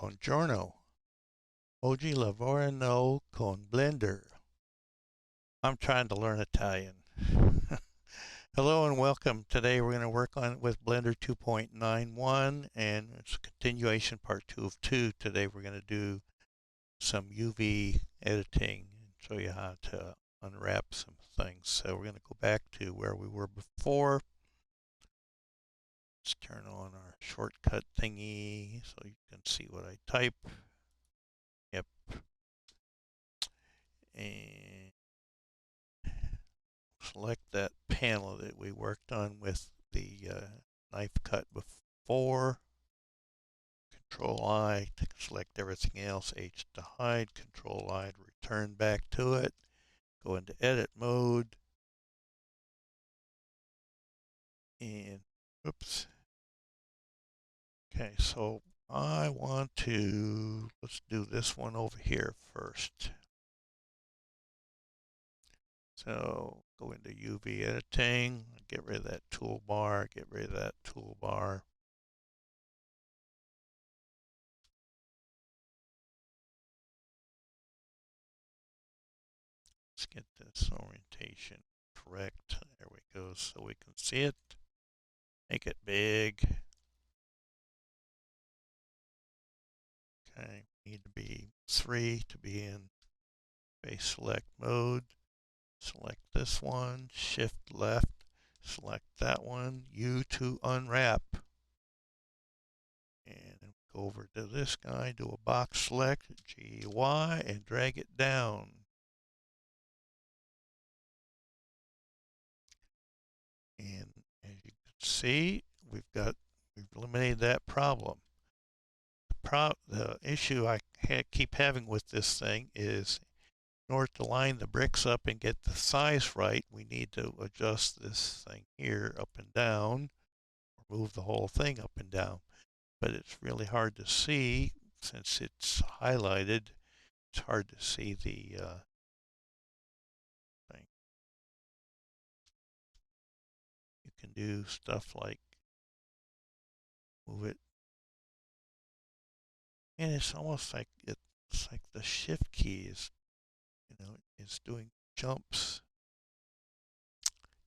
Buongiorno. Oggi lavorano con Blender. I'm trying to learn Italian. Hello and welcome. Today we're going to work on with Blender 2.91 and it's a continuation part 2 of 2. Today we're going to do some UV editing and show you how to unwrap some things. So we're going to go back to where we were before. Let's turn on our shortcut thingy so you can see what I type. Yep. And select that panel that we worked on with the knife cut before. Control I to select everything else. H to hide. Control I to return back to it. Go into edit mode. And oops. Okay, so I want to, let's do this one over here first. So go into UV editing, get rid of that toolbar, get rid of that toolbar. Let's get this orientation correct. There we go, so we can see it. Make it big. Okay, need to be 3 to be in face select mode. Select this one, shift left, select that one, U to unwrap. And go over to this guy, do a box select, GY, and drag it down. And as you can see, we've eliminated that problem. The issue I keep having with this thing is in order to line the bricks up and get the size right, we need to adjust this thing here up and down, or move the whole thing up and down. But it's really hard to see since it's highlighted. It's hard to see the thing. You can do stuff like move it, and it's almost like it's like the shift key is, is doing jumps.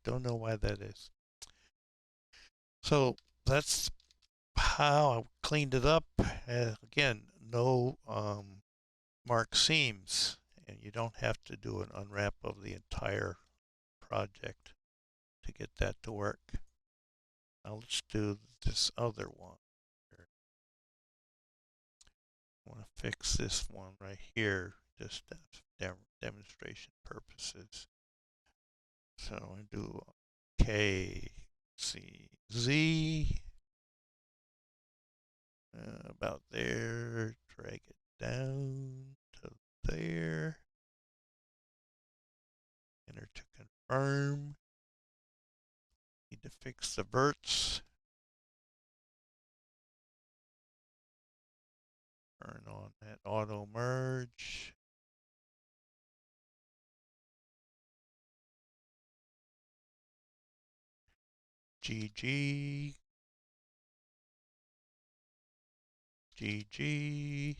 Don't know why that is. So that's how I cleaned it up. Again, no marked seams, and you don't have to do an unwrap of the entire project to get that to work. Now let's do this other one. I want to fix this one right here, just as demonstration purposes. So I do K, C, Z, about there, drag it down to there, enter to confirm. Need to fix the verts. Turn on that auto merge. GG. GG.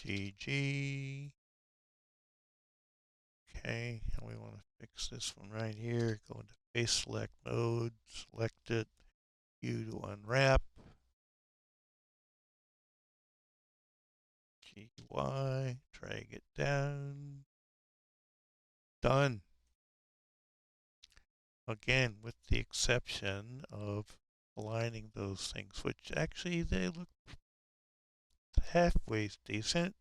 GG. Okay, and we want to fix this one right here. Go into face select mode, select it, U to unwrap. GY, drag it down. Done. Again, with the exception of aligning those things, which actually they look halfway decent.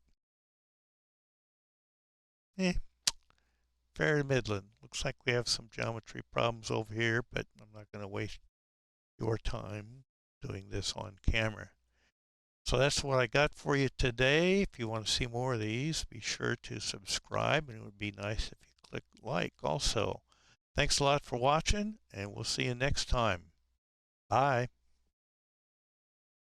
Fair to middling. Looks like we have some geometry problems over here, but I'm not going to waste your time doing this on camera. So that's what I got for you today. If you want to see more of these, be sure to subscribe, and it would be nice if you click like also. Thanks a lot for watching, and we'll see you next time. Bye.